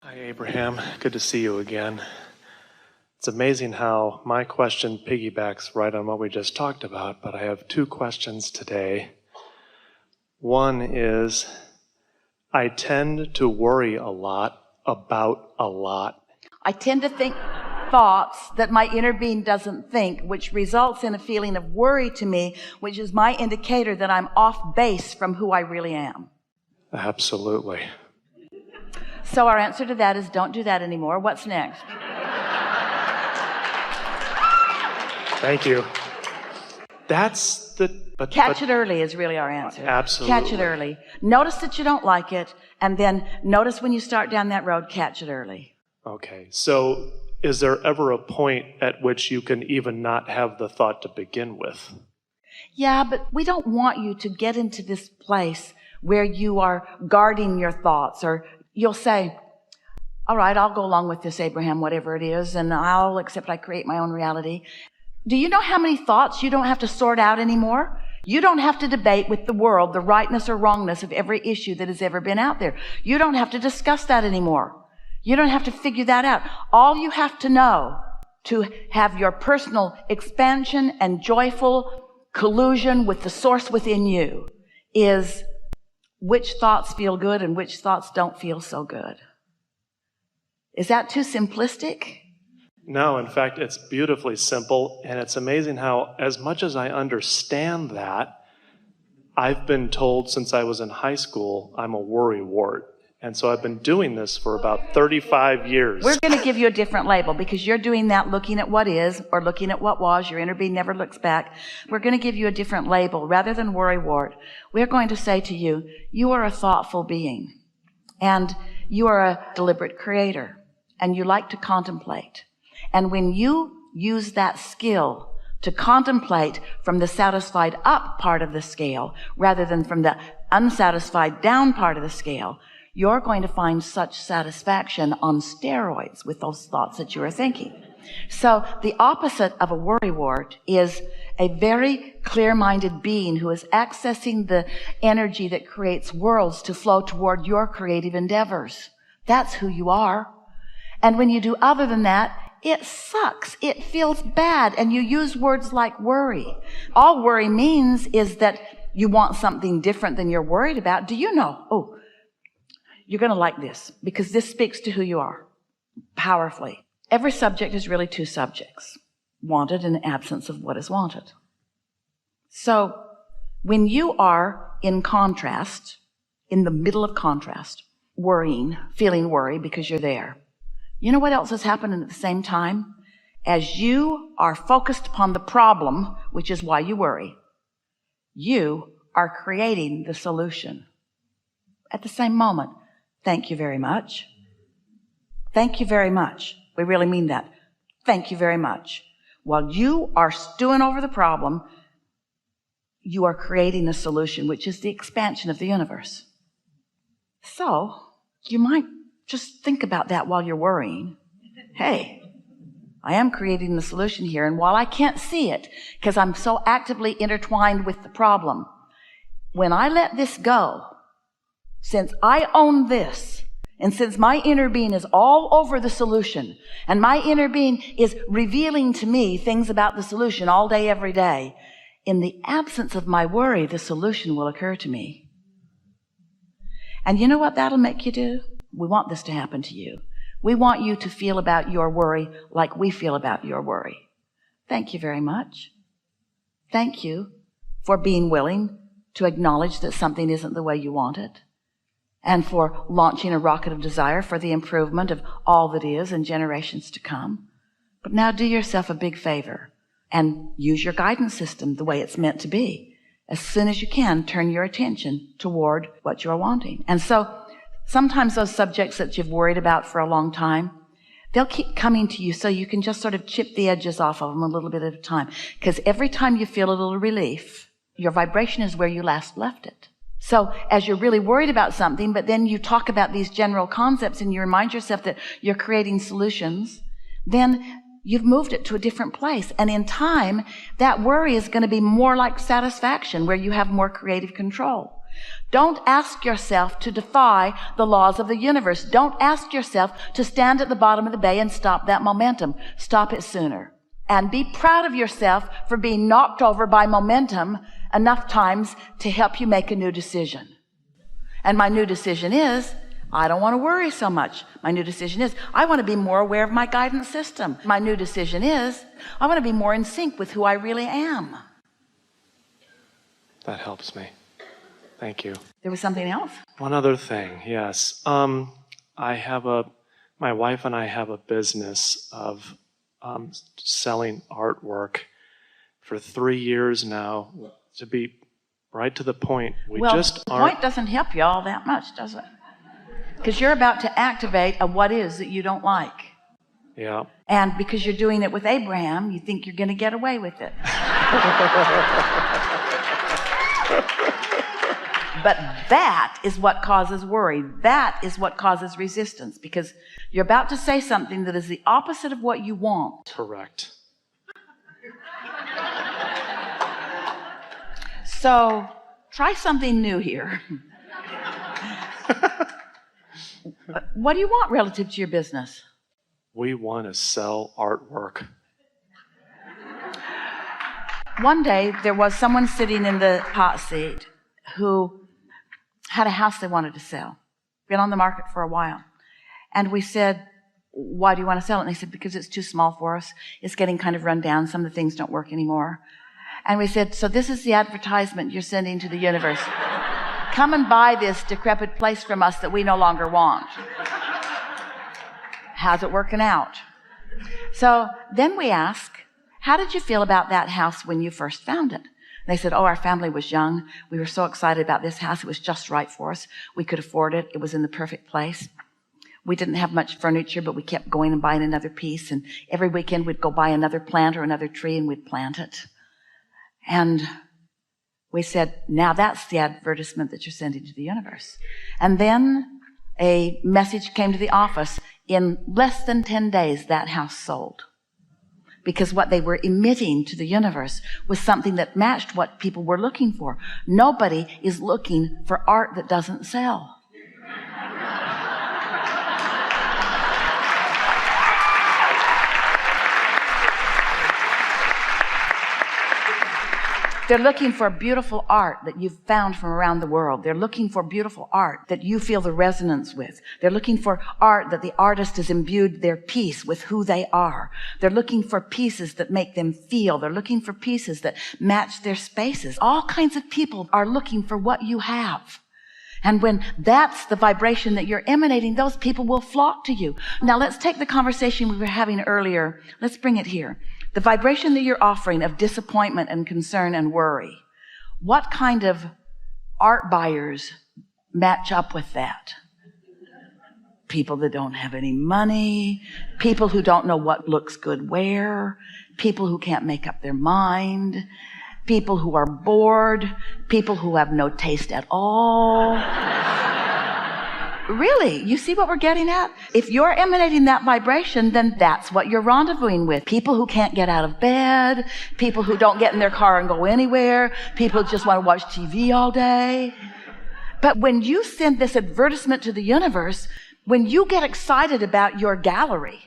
Hi, Abraham. Good to see you again. It's amazing how my question piggybacks right on what we just talked about, but I have two questions today. One is, I tend to worry a lot about a lot. I tend to think thoughts that my inner being doesn't think, which results in a feeling of worry to me, which is my indicator that I'm off base from who I really am. Absolutely. So our answer to that is don't do that anymore. What's next? Thank you. That's the... Catch it early is really our answer. Absolutely. Catch it early. Notice that you don't like it, and then notice when you start down that road, catch it early. Okay, so is there ever a point at which you can even not have the thought to begin with? Yeah, but we don't want you to get into this place where you are guarding your thoughts, or you'll say, all right, I'll go along with this, Abraham, whatever it is, and I'll accept I create my own reality. Do you know how many thoughts you don't have to sort out anymore? You don't have to debate with the world the rightness or wrongness of every issue that has ever been out there. You don't have to discuss that anymore. You don't have to figure that out. All you have to know to have your personal expansion and joyful collusion with the source within you is which thoughts feel good and which thoughts don't feel so good. Is that too simplistic? No, in fact, it's beautifully simple, and it's amazing how, as much as I understand that, I've been told since I was in high school, I'm a worrywart. And so I've been doing this for about 35 years. We're going to give you a different label because you're doing that looking at what is or looking at what was. Your inner being never looks back. We're going to give you a different label. Rather than worrywart, we're going to say to you, you are a thoughtful being, and you are a deliberate creator, and you like to contemplate. And when you use that skill to contemplate from the satisfied up part of the scale rather than from the unsatisfied down part of the scale, you're going to find such satisfaction on steroids with those thoughts that you are thinking. So the opposite of a worrywart is a very clear-minded being who is accessing the energy that creates worlds to flow toward your creative endeavors. That's who you are. And when you do other than that, it sucks. It feels bad. And you use words like worry. All worry means is that you want something different than you're worried about. Do you know? Oh, you're going to like this because this speaks to who you are powerfully. Every subject is really two subjects, wanted and absence of what is wanted. So when you are in contrast, in the middle of contrast, worrying, feeling worry because you're there, you know what else is happening at the same time? As you are focused upon the problem, which is why you worry, you are creating the solution. At the same moment, thank you very much. Thank you very much. We really mean that. Thank you very much. While you are stewing over the problem, you are creating a solution, which is the expansion of the universe. So you might just think about that while you're worrying. Hey, I am creating the solution here. And while I can't see it, because I'm so actively intertwined with the problem, when I let this go, since I own this, and since my inner being is all over the solution, and my inner being is revealing to me things about the solution all day, every day, in the absence of my worry, the solution will occur to me. And you know what that'll make you do? We want this to happen to you. We want you to feel about your worry like we feel about your worry. Thank you very much. Thank you for being willing to acknowledge that something isn't the way you want it, and for launching a rocket of desire for the improvement of all that is in generations to come. But now do yourself a big favor and use your guidance system the way it's meant to be. As soon as you can, turn your attention toward what you're wanting. And so sometimes those subjects that you've worried about for a long time, they'll keep coming to you so you can just sort of chip the edges off of them a little bit at a time. Because every time you feel a little relief, your vibration is where you last left it. So as you're really worried about something, but then you talk about these general concepts and you remind yourself that you're creating solutions, then you've moved it to a different place. And in time, that worry is going to be more like satisfaction, where you have more creative control. Don't ask yourself to defy the laws of the universe. Don't ask yourself to stand at the bottom of the bay and stop that momentum. Stop it sooner. And be proud of yourself for being knocked over by momentum enough times to help you make a new decision. And my new decision is, I don't want to worry so much. My new decision is, I want to be more aware of my guidance system. My new decision is, I want to be more in sync with who I really am. That helps me. Thank you. There was something else? One other thing, yes. My wife and I have a business of selling artwork for 3 years now. To be right to the point, the point doesn't help you all that much, does it? Because you're about to activate a what is that you don't like. Yeah. And because you're doing it with Abraham, you think you're going to get away with it. But that is what causes worry. That is what causes resistance, because you're about to say something that is the opposite of what you want. Correct. So try something new here. What do you want relative to your business? We want to sell artwork. One day there was someone sitting in the hot seat who had a house they wanted to sell. Been on the market for a while. And we said, why do you want to sell it? And they said, because it's too small for us. It's getting kind of run down. Some of the things don't work anymore. And we said, so this is the advertisement you're sending to the universe. Come and buy this decrepit place from us that we no longer want. How's it working out? So then we ask, how did you feel about that house when you first found it? They said, our family was young. We were so excited about this house. It was just right for us. We could afford it. It was in the perfect place. We didn't have much furniture, but we kept going and buying another piece. And every weekend we'd go buy another plant or another tree and we'd plant it. And we said, now that's the advertisement that you're sending to the universe. And then a message came to the office. In less than 10 days, that house sold. Because what they were emitting to the universe was something that matched what people were looking for. Nobody is looking for art that doesn't sell. They're looking for beautiful art that you've found from around the world. They're looking for beautiful art that you feel the resonance with. They're looking for art that the artist has imbued their piece with who they are. They're looking for pieces that make them feel. They're looking for pieces that match their spaces. All kinds of people are looking for what you have. And when that's the vibration that you're emanating, those people will flock to you. Now let's take the conversation we were having earlier. Let's bring it here. The vibration that you're offering of disappointment and concern and worry, what kind of art buyers match up with that? People that don't have any money, people who don't know what looks good where, people who can't make up their mind, people who are bored, people who have no taste at all. Really, you see what we're getting at? If you're emanating that vibration, then that's what you're rendezvousing with. People who can't get out of bed, people who don't get in their car and go anywhere, people who just want to watch TV all day. But when you send this advertisement to the universe, when you get excited about your gallery,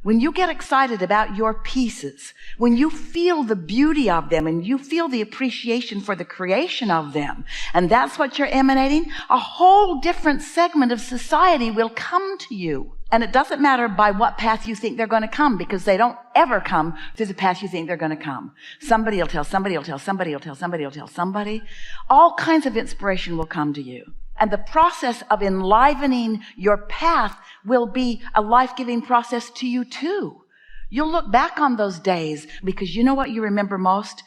when you get excited about your pieces, when you feel the beauty of them and you feel the appreciation for the creation of them, and that's what you're emanating, a whole different segment of society will come to you. And it doesn't matter by what path you think they're going to come, because they don't ever come through the path you think they're going to come. Somebody will tell somebody will tell somebody will tell somebody will tell somebody. All kinds of inspiration will come to you. And the process of enlivening your path will be a life-giving process to you too. You'll look back on those days, because you know what you remember most?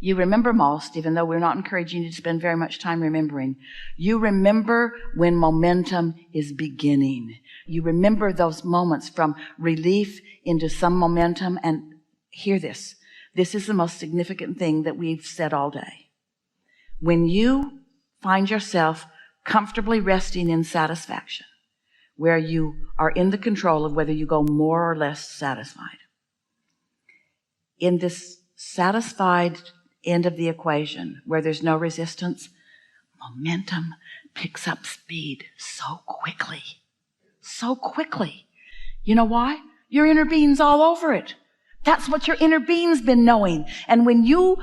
You remember most, even though we're not encouraging you to spend very much time remembering. You remember when momentum is beginning. You remember those moments from relief into some momentum. And hear this. This is the most significant thing that we've said all day. When you find yourself comfortably resting in satisfaction, where you are in the control of whether you go more or less satisfied. In this satisfied end of the equation, where there's no resistance, Momentum picks up speed so quickly. So quickly. You know why? Your inner being's all over it. That's what your inner being's been knowing. And when you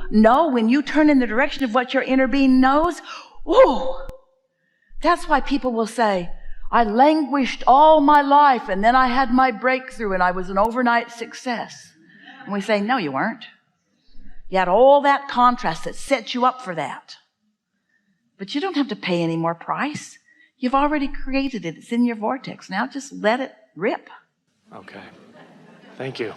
turn in the direction of what your inner being knows, whoa! That's why people will say, I languished all my life and then I had my breakthrough and I was an overnight success. And we say, no, you weren't. You had all that contrast that set you up for that. But you don't have to pay any more price. You've already created it. It's in your vortex. Now just let it rip. Okay. Thank you.